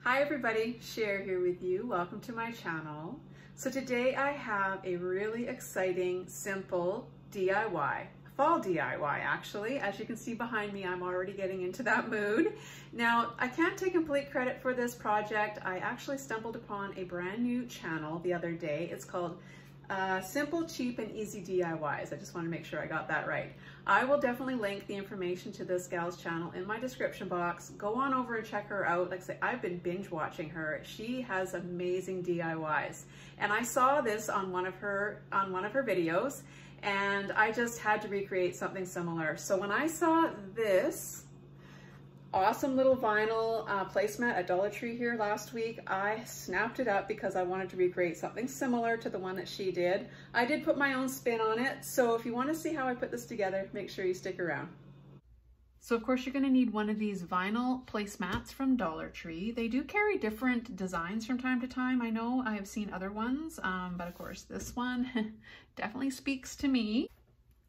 Hi everybody, Cher here with you. Welcome to my channel. So today I have a really exciting, simple DIY, fall DIY actually. As you can see behind me, I'm already getting into that mood. Now, I can't take complete credit for this project. I actually stumbled upon a brand new channel the other day. It's called Simple, Cheap, and Easy DIYs. I just want to make sure I got that right. I will definitely link the information to this gal's channel in my description box. Go on over and check her out. Like I say, I've been binge watching her. She has amazing DIYs. And I saw this on one of her videos, and I just had to recreate something similar. So when I saw this awesome little vinyl placemat at Dollar Tree here last week, I snapped it up because I wanted to recreate something similar to the one that she did. I did put my own spin on it, so if you want to see how I put this together, make sure you stick around. So of course you're going to need one of these vinyl placemats from Dollar Tree. They do carry different designs from time to time. I know I have seen other ones, but of course this one definitely speaks to me.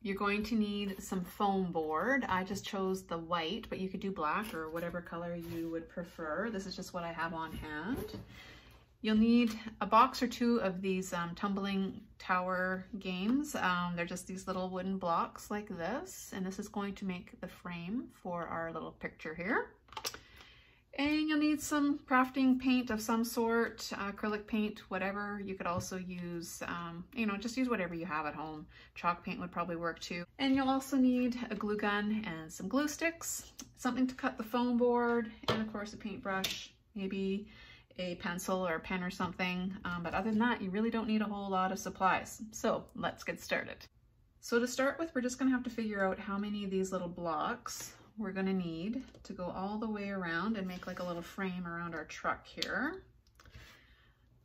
You're going to need some foam board. I just chose the white, but you could do black or whatever color you would prefer. This is just what I have on hand. You'll need a box or two of these tumbling tower games. They're just these little wooden blocks like this, and this is going to make the frame for our little picture here. And you'll need some crafting paint of some sort, acrylic paint, whatever. You could also use, just use whatever you have at home. Chalk paint would probably work too. And you'll also need a glue gun and some glue sticks, something to cut the foam board, and of course a paintbrush, maybe a pencil or a pen or something. But other than that, you really don't need a whole lot of supplies. So let's get started. So to start with, we're just gonna have to figure out how many of these little blocks we're going to need to go all the way around and make like a little frame around our truck here.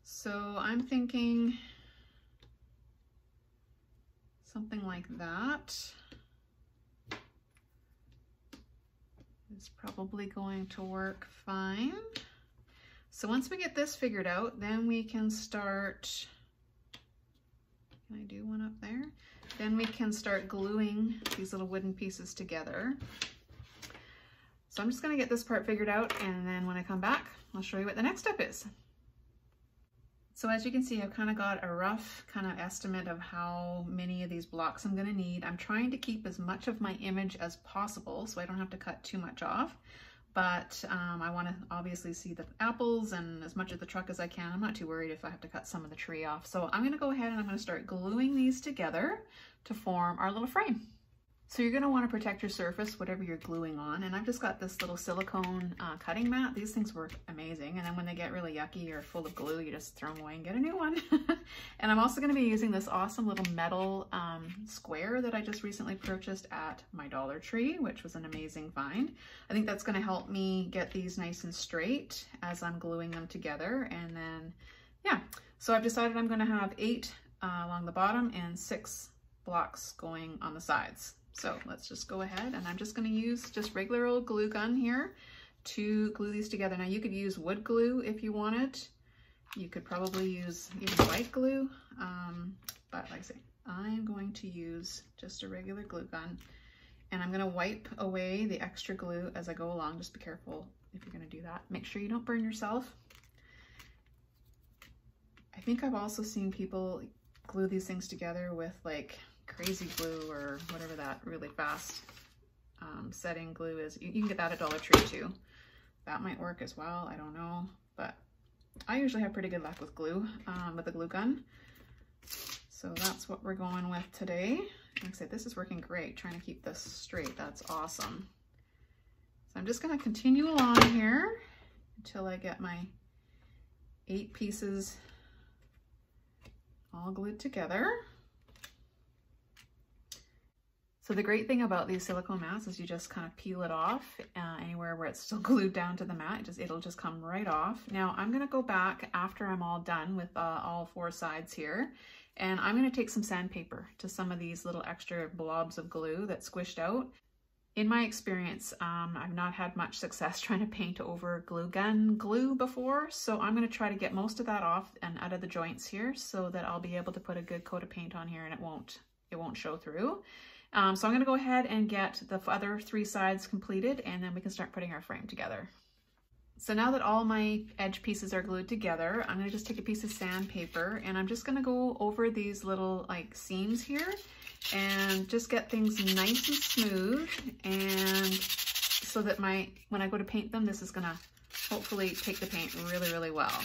So I'm thinking something like that is probably going to work fine. So once we get this figured out, then we can start, can I do one up there? Then we can start gluing these little wooden pieces together. So I'm just going to get this part figured out, and then when I come back, I'll show you what the next step is. So as you can see, I've kind of got a rough kind of estimate of how many of these blocks I'm going to need. I'm trying to keep as much of my image as possible so I don't have to cut too much off. But I want to obviously see the apples and as much of the truck as I can. I'm not too worried if I have to cut some of the tree off. So I'm going to go ahead and I'm going to start gluing these together to form our little frame. So you're going to want to protect your surface, whatever you're gluing on. And I've just got this little silicone cutting mat. These things work amazing. And then when they get really yucky or full of glue, you just throw them away and get a new one. And I'm also going to be using this awesome little metal square that I just recently purchased at my Dollar Tree, which was an amazing find. I think that's going to help me get these nice and straight as I'm gluing them together. And then, yeah, so I've decided I'm going to have 8 along the bottom and 6 blocks going on the sides. So let's just go ahead, and I'm just going to use just regular old glue gun here to glue these together. Now you could use wood glue if you wanted. You could probably use even white glue, but like I say, I'm going to use just a regular glue gun, and I'm going to wipe away the extra glue as I go along. Just be careful if you're going to do that. Make sure you don't burn yourself. I think I've also seen people glue these things together with like crazy glue or whatever that really fast setting glue is. You can get that at Dollar Tree too. That might work as well, I don't know, but I usually have pretty good luck with glue, with the glue gun. So that's what we're going with today. Like I said, this is working great, trying to keep this straight. That's awesome. So I'm just going to continue along here until I get my 8 pieces all glued together. So the great thing about these silicone mats is you just kind of peel it off anywhere where it's still glued down to the mat. It'll just come right off. Now I'm going to go back after I'm all done with all 4 sides here, and I'm going to take some sandpaper to some of these little extra blobs of glue that squished out. In my experience, I've not had much success trying to paint over glue gun glue before, so I'm going to try to get most of that off and out of the joints here so that I'll be able to put a good coat of paint on here and it won't show through. So I'm going to go ahead and get the other 3 sides completed, and then we can start putting our frame together. So now that all my edge pieces are glued together, I'm gonna just take a piece of sandpaper and I'm just gonna go over these little like seams here and just get things nice and smooth, and so that when I go to paint them, this is gonna hopefully take the paint really, really well.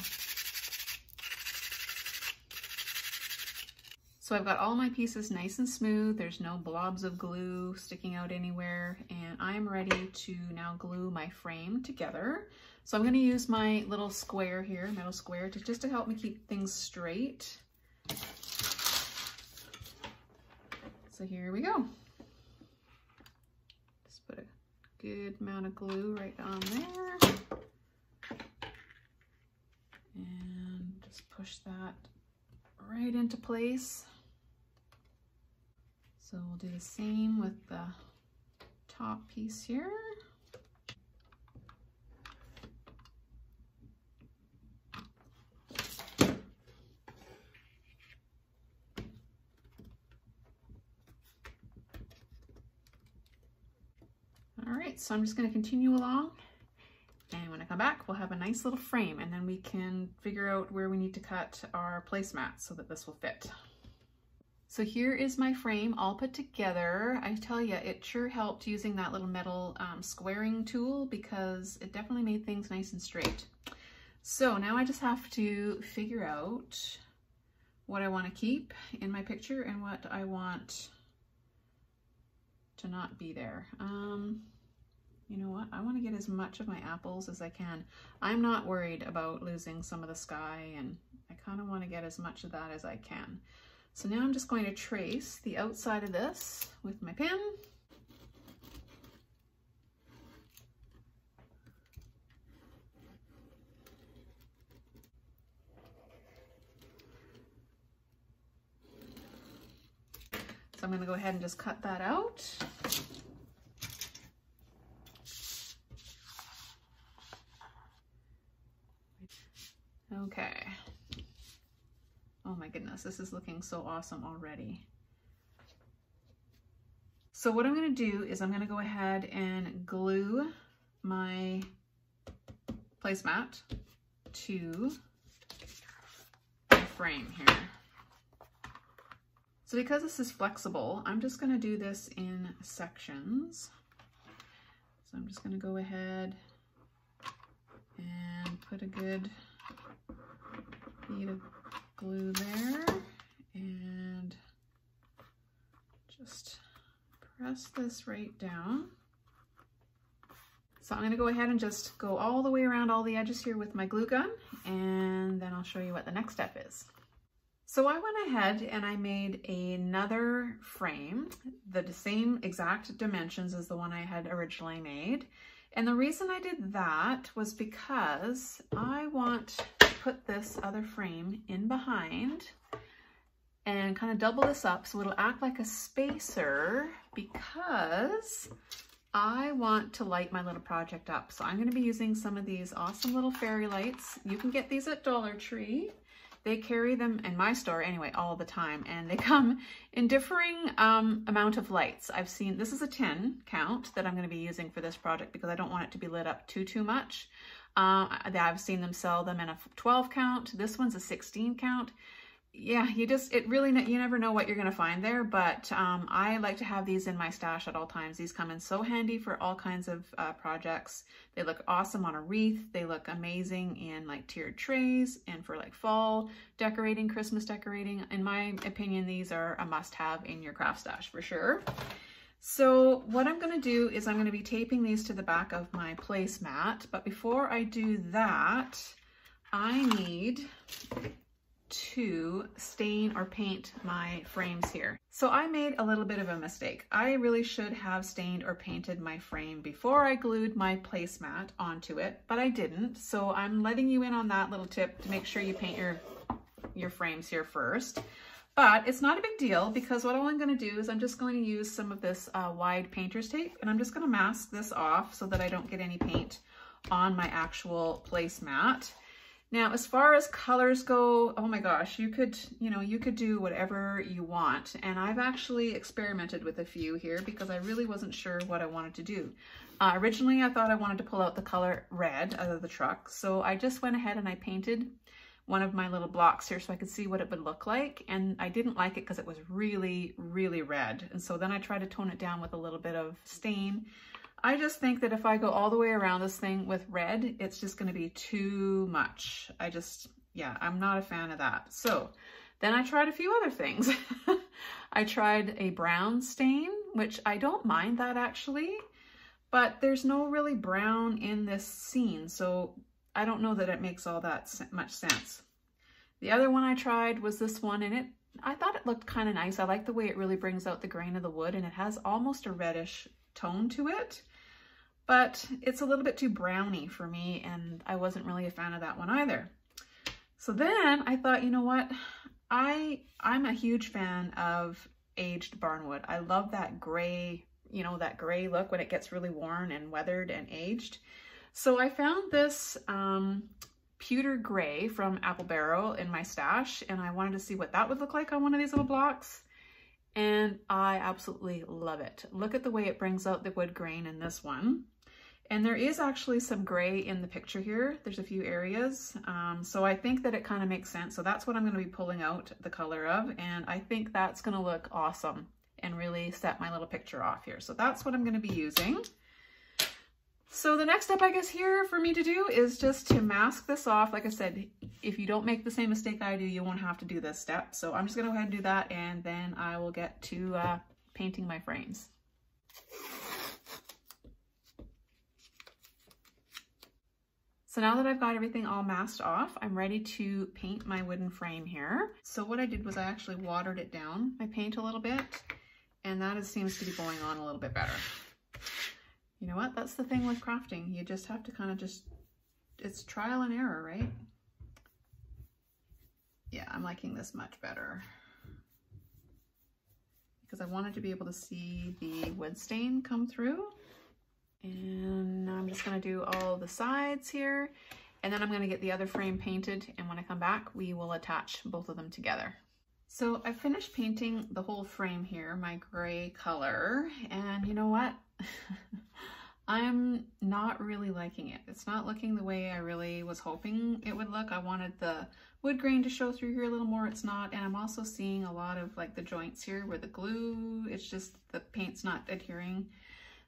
So I've got all my pieces nice and smooth. There's no blobs of glue sticking out anywhere, and I'm ready to now glue my frame together. So I'm going to use my little square here, metal square, just to help me keep things straight. So here we go. Just put a good amount of glue right on there. And just push that right into place. So we'll do the same with the top piece here. All right, so I'm just going to continue along, and when I come back, we'll have a nice little frame, and then we can figure out where we need to cut our placemat so that this will fit. So here is my frame all put together. I tell you, it sure helped using that little metal squaring tool, because it definitely made things nice and straight. So now I just have to figure out what I want to keep in my picture and what I want to not be there. You know what? I want to get as much of my apples as I can. I'm not worried about losing some of the sky, and I kind of want to get as much of that as I can. So now I'm just going to trace the outside of this with my pen. So I'm going to go ahead and just cut that out. Okay. Oh my goodness, this is looking so awesome already. So what I'm going to do is I'm going to go ahead and glue my placemat to the frame here. So because this is flexible, I'm just going to do this in sections. So I'm just going to go ahead and put a good bead of glue there and just press this right down. So I'm going to go ahead and just go all the way around all the edges here with my glue gun, and then I'll show you what the next step is. So I went ahead and I made another frame, the same exact dimensions as the one I had originally made. And the reason I did that was because I want to put this other frame in behind and kind of double this up so it'll act like a spacer, because I want to light my little project up. So I'm going to be using some of these awesome little fairy lights. You can get these at Dollar Tree. They carry them in my store anyway all the time, and they come in differing amount of lights. I've seen, this is a 10 count that I'm going to be using for this project because I don't want it to be lit up too much. I've seen them sell them in a 12 count. This one's a 16 count. Yeah, you never know what you're going to find there, but I like to have these in my stash at all times. These come in so handy for all kinds of projects. They look awesome on a wreath. They look amazing in like tiered trays and for like fall decorating, Christmas decorating. In my opinion, these are a must-have in your craft stash for sure. So what I'm going to do is I'm going to be taping these to the back of my placemat, but before I do that, I need to stain or paint my frames here. So I made a little bit of a mistake. I really should have stained or painted my frame before I glued my placemat onto it, but I didn't. So I'm letting you in on that little tip to make sure you paint your frames here first. But it's not a big deal, because what I'm going to do is I'm just going to use some of this wide painter's tape, and I'm just going to mask this off so that I don't get any paint on my actual placemat. Now, as far as colors go, oh my gosh, you could do whatever you want. And I've actually experimented with a few here because I really wasn't sure what I wanted to do. Originally, I thought I wanted to pull out the color red out of the truck. So I just went ahead and I painted one of my little blocks here so I could see what it would look like. And I didn't like it because it was really, really red. And so then I tried to tone it down with a little bit of stain. I just think that if I go all the way around this thing with red, it's just going to be too much. I'm not a fan of that. So then I tried a few other things. I tried a brown stain, which I don't mind that actually, but there's no really brown in this scene. So I don't know that it makes all that much sense. The other one I tried was this one, and I thought it looked kind of nice. I like the way it really brings out the grain of the wood, and it has almost a reddish tone to it. But it's a little bit too browny for me, and I wasn't really a fan of that one either. So then I thought, you know what? I'm a huge fan of aged barnwood. I love that gray, that gray look when it gets really worn and weathered and aged. So I found this pewter gray from Apple Barrel in my stash, and I wanted to see what that would look like on one of these little blocks. And I absolutely love it. Look at the way it brings out the wood grain in this one. And there is actually some gray in the picture here. There's a few areas. So I think that it kind of makes sense. So that's what I'm going to be pulling out the color of. And I think that's going to look awesome and really set my little picture off here. So that's what I'm going to be using. So the next step, I guess, here for me to do is just to mask this off. Like I said, if you don't make the same mistake I do, you won't have to do this step. So I'm just going to go ahead and do that, and then I will get to painting my frames. So now that I've got everything all masked off, I'm ready to paint my wooden frame here. So what I did was I actually watered it down, my paint, a little bit, and that seems to be going on a little bit better. You know what? That's the thing with crafting. You just have to kind of it's trial and error, right? Yeah, I'm liking this much better because I wanted to be able to see the wood stain come through. And now I'm just going to do all the sides here, and then I'm going to get the other frame painted, and when I come back we will attach both of them together. So I finished painting the whole frame here, my gray color, and you know what? I'm not really liking it. It's not looking the way I really was hoping it would look. I wanted the wood grain to show through here a little more. It's not, and I'm also seeing a lot of like the joints here where the glue, it's just the paint's not adhering.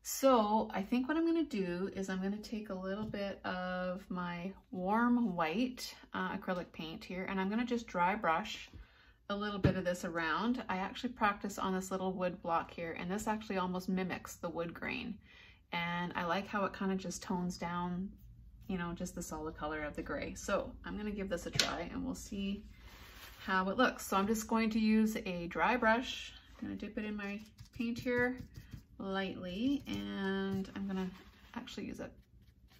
So I think what I'm going to do is I'm going to take a little bit of my warm white acrylic paint here, and I'm going to just dry brush a little bit of this around. I actually practice on this little wood block here, and this actually almost mimics the wood grain. And I like how it kind of just tones down, just the solid color of the gray. So I'm going to give this a try, and we'll see how it looks. So I'm just going to use a dry brush. I'm going to dip it in my paint here lightly, and I'm gonna actually use a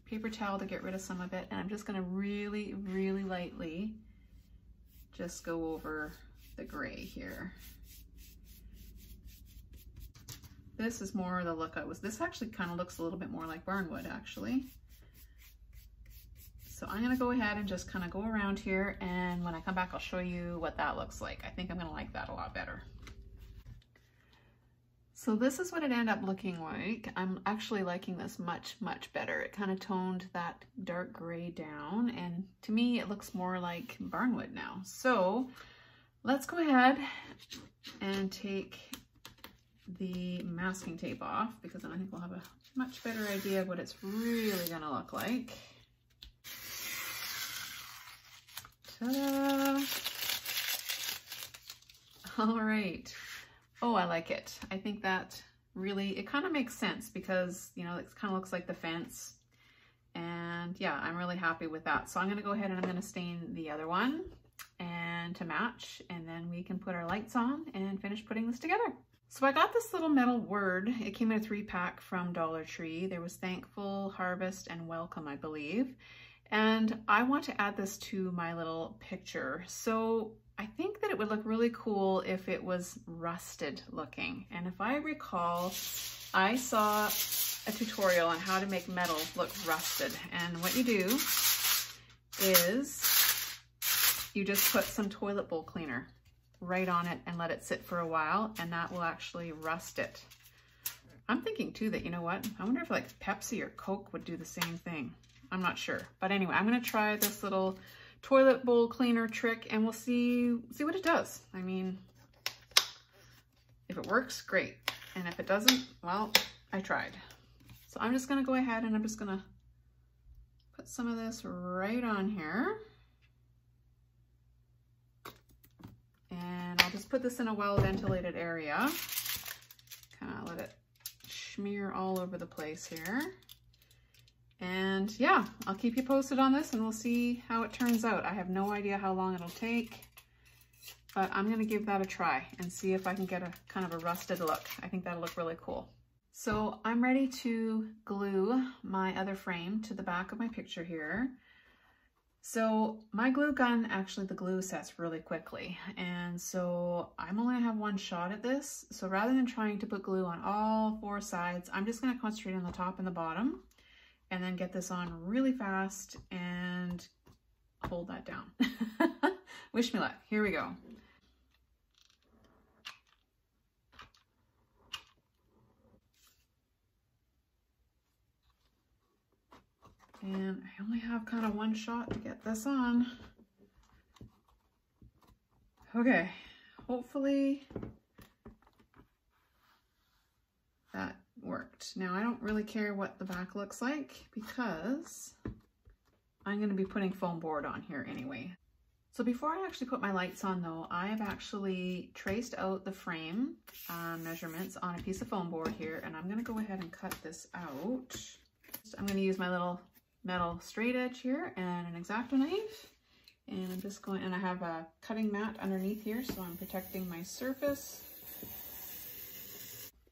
paper towel to get rid of some of it, and I'm just gonna really, really lightly just go over the gray here. This is more the look this actually kind of looks a little bit more like barnwood actually. So I'm gonna go ahead and just kind of go around here, and when I come back I'll show you what that looks like. I think I'm gonna like that a lot better. So this is what it ended up looking like. I'm actually liking this much, much better. It kind of toned that dark gray down, and to me it looks more like barnwood now. So let's go ahead and take the masking tape off, because then I think we'll have a much better idea of what it's really gonna look like. Ta-da! All right. Oh, I like it. I think that really, it kind of makes sense because, it kind of looks like the fence. And yeah, I'm really happy with that. So I'm going to go ahead and I'm going to stain the other one and to match, and then we can put our lights on and finish putting this together. So I got this little metal word. It came in a 3-pack from Dollar Tree. There was thankful, harvest, and welcome, I believe. And I want to add this to my little picture. So I think that it would look really cool if it was rusted looking. And if I recall, I saw a tutorial on how to make metal look rusted. And what you do is you just put some toilet bowl cleaner right on it and let it sit for a while, and that will actually rust it. I'm thinking too that, you know what, I wonder if like Pepsi or Coke would do the same thing. I'm not sure. But anyway, I'm gonna try this little toilet bowl cleaner trick and we'll see what it does. I mean, if it works, great. And if it doesn't, well, I tried. So I'm just gonna go ahead and I'm just gonna put some of this right on here. And I'll just put this in a well-ventilated area. Kind of let it smear all over the place here. And yeah, I'll keep you posted on this and we'll see how it turns out. I have no idea how long it'll take, but I'm gonna give that a try and see if I can get a kind of a rusted look. I think that'll look really cool. So I'm ready to glue my other frame to the back of my picture here. So my glue gun, actually the glue sets really quickly. And so I'm only gonna have one shot at this. So rather than trying to put glue on all 4 sides, I'm just gonna concentrate on the top and the bottom and then get this on really fast and hold that down. Wish me luck, here we go. And I only have kind of one shot to get this on. Okay, hopefully that worked. Now I don't really care what the back looks like because I'm going to be putting foam board on here anyway. So before I actually put my lights on though, I have actually traced out the frame measurements on a piece of foam board here, and I'm going to go ahead and cut this out. I'm going to use my little metal straight edge here and an X-Acto knife, and I'm just going, and I have a cutting mat underneath here so I'm protecting my surface.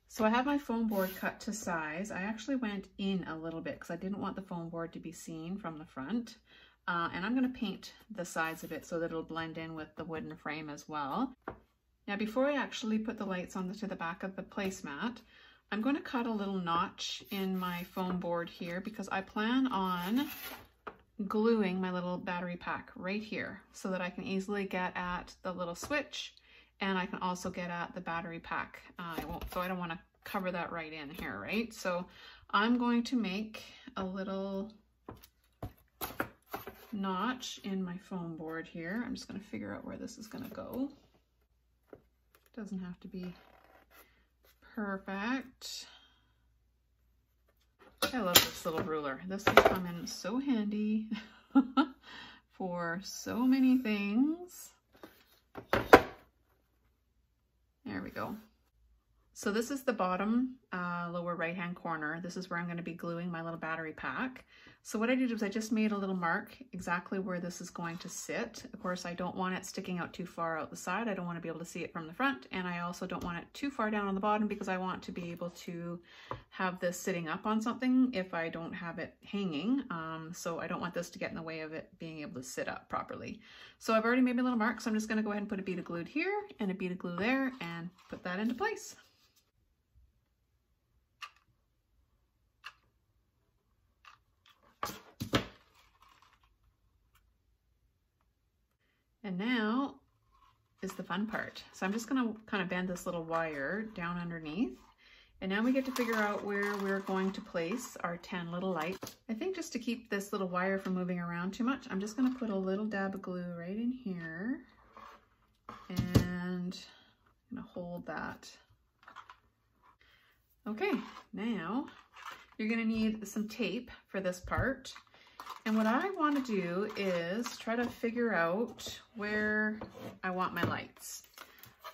So I have my foam board cut to size. I actually went in a little bit because I didn't want the foam board to be seen from the front, and I'm going to paint the sides of it so that it'll blend in with the wooden frame as well. Now before I actually put the lights on to the back of the placemat, I'm going to cut a little notch in my foam board here because I plan on gluing my little battery pack right here so that I can easily get at the little switch, and I can also get at the battery pack. So I don't want to cover that right in here, right? So I'm going to make a little notch in my foam board here. I'm just going to figure out where this is going to go. Doesn't have to be perfect. I love this little ruler. This has come in so handy for so many things. There we go. So this is the bottom lower right hand corner. This is where I'm going to be gluing my little battery pack. So what I did was I just made a little mark exactly where this is going to sit. Of course, I don't want it sticking out too far out the side. I don't want to be able to see it from the front, and I also don't want it too far down on the bottom because I want to be able to have this sitting up on something if I don't have it hanging. So I don't want this to get in the way of it being able to sit up properly. So I've already made my little mark, so I'm just going to go ahead and put a bead of glue here and a bead of glue there and put that into place. And now is the fun part. So I'm just gonna kind of bend this little wire down underneath. And now we get to figure out where we're going to place our 10 little lights. I think just to keep this little wire from moving around too much, I'm just gonna put a little dab of glue right in here. And I'm gonna hold that. Okay, now you're gonna need some tape for this part. And what I want to do is try to figure out where I want my lights.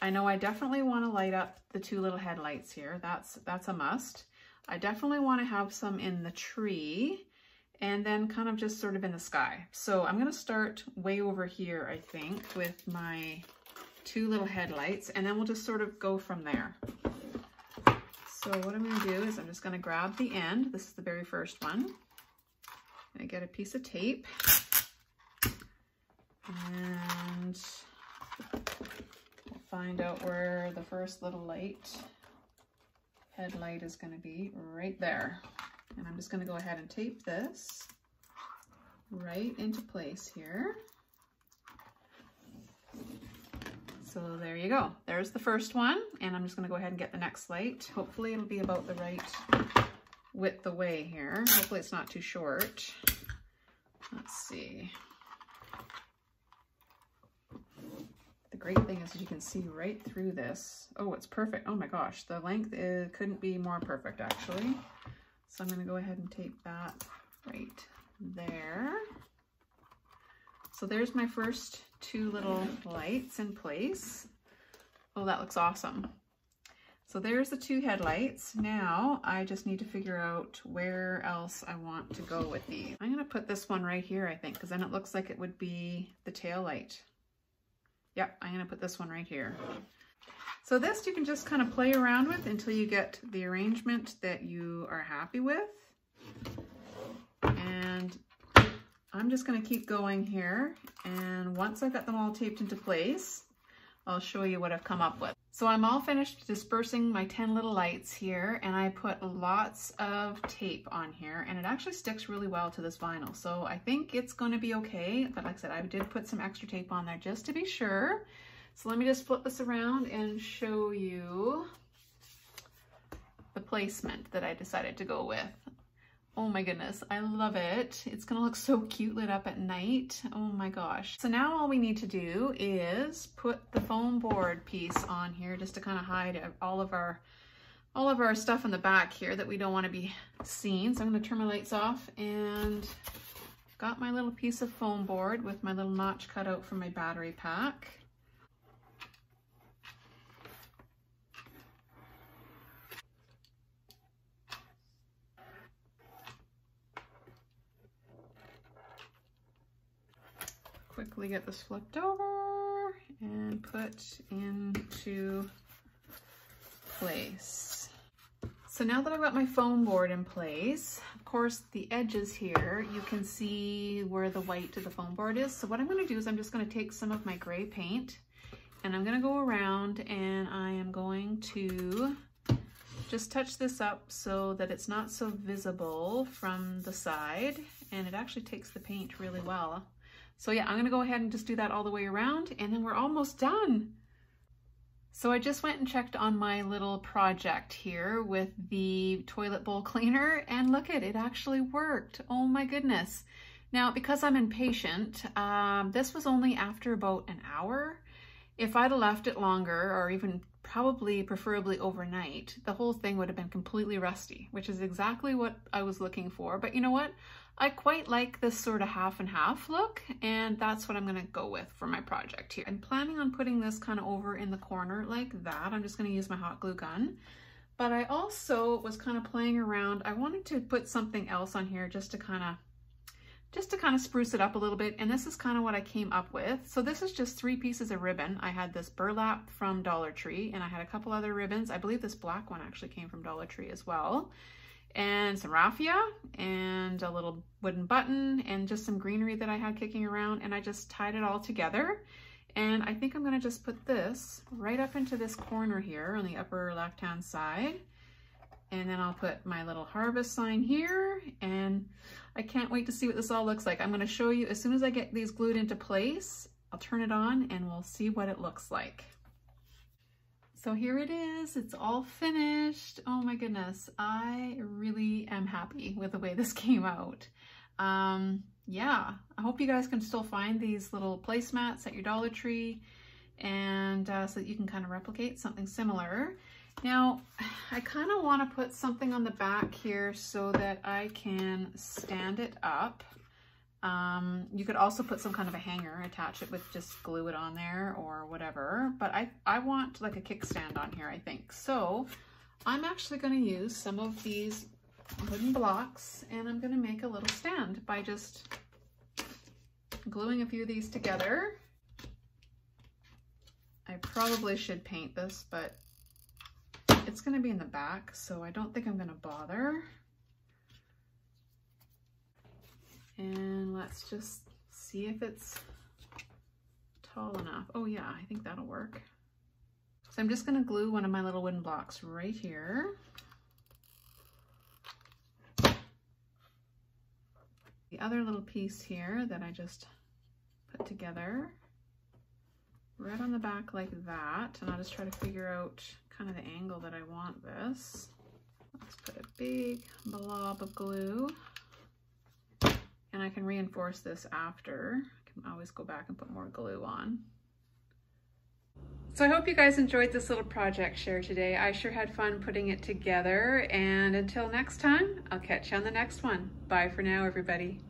I know I definitely want to light up the 2 little headlights here. That's a must. I definitely want to have some in the tree and then kind of just sort of in the sky. So I'm going to start way over here, I think, with my 2 little headlights, and then we'll just sort of go from there. So what I'm going to do is I'm just going to grab the end. This is the very first one. I get a piece of tape and we'll find out where the first little headlight is going to be right there. And I'm just going to go ahead and tape this right into place here. So there you go. There's the first one, and I'm just gonna go ahead and get the next light. Hopefully it'll be about the right width away here. Hopefully it's not too short. Let's see. The great thing is you can see right through this. Oh, it's perfect. Oh my gosh, the length couldn't be more perfect actually. So I'm gonna go ahead and tape that right there. So there's my first two little lights in place. Oh, that looks awesome. So there's the two headlights. Now I just need to figure out where else I want to go with these. I'm gonna put this one right here, I think, because then it looks like it would be the tail light. Yep, I'm gonna put this one right here. So this you can just kind of play around with until you get the arrangement that you are happy with. And I'm just gonna keep going here. And once I've got them all taped into place, I'll show you what I've come up with. So I'm all finished dispersing my 10 little lights here, and I put lots of tape on here, and it actually sticks really well to this vinyl. So I think it's going to be okay, but like I said, I did put some extra tape on there just to be sure. So let me just flip this around and show you the placement that I decided to go with. Oh my goodness, I love it. It's gonna look so cute lit up at night. Oh my gosh. So now all we need to do is put the foam board piece on here just to kind of hide all of our stuff in the back here that we don't want to be seen. So I'm gonna turn my lights off, and got my little piece of foam board with my little notch cut out from my battery pack. Quickly get this flipped over and put into place. So now that I've got my foam board in place, of course the edges here, you can see where the white of the foam board is. So what I'm going to do is I'm just going to take some of my gray paint, and I'm going to go around and I am going to just touch this up so that it's not so visible from the side, and it actually takes the paint really well. So yeah, I'm gonna go ahead and just do that all the way around, and then we're almost done. So I just went and checked on my little project here with the toilet bowl cleaner, and look at it, actually worked. Oh my goodness. Now, because I'm impatient, this was only after about an hour. If I'd have left it longer, or even preferably overnight, the whole thing would have been completely rusty, which is exactly what I was looking for. But you know what? I quite like this sort of half and half look, and that's what I'm gonna go with for my project here. I'm planning on putting this kind of over in the corner like that. I'm just gonna use my hot glue gun. But I also was kind of playing around. I wanted to put something else on here just to kind of spruce it up a little bit, and this is kind of what I came up with. So this is just 3 pieces of ribbon. I had this burlap from Dollar Tree, and I had a couple other ribbons. I believe this black one actually came from Dollar Tree as well. And some raffia, and a little wooden button, and just some greenery that I had kicking around, and I just tied it all together. And I think I'm gonna just put this right up into this corner here on the upper left-hand side. And then I'll put my little harvest sign here, and I can't wait to see what this all looks like. I'm gonna show you as soon as I get these glued into place. I'll turn it on and we'll see what it looks like. So here it is, it's all finished. Oh my goodness, I really am happy with the way this came out. Yeah, I hope you guys can still find these little placemats at your Dollar Tree, and so that you can kind of replicate something similar. Now, I kind of want to put something on the back here so that I can stand it up. You could also put some kind of a hanger, attach it with just glue it on there or whatever, but I want like a kickstand on here, I think. So I'm actually going to use some of these wooden blocks, and I'm going to make a little stand by just gluing a few of these together. I probably should paint this, but it's going to be in the back, so I don't think I'm going to bother. And let's just see if it's tall enough. Oh yeah, I think that'll work. So I'm just gonna glue one of my little wooden blocks right here. The other little piece here that I just put together, right on the back like that. And I'll just try to figure out kind of the angle that I want this. Let's put a big blob of glue. And I can reinforce this after. I can always go back and put more glue on. So I hope you guys enjoyed this little project share today. I sure had fun putting it together. And until next time, I'll catch you on the next one. Bye for now, everybody.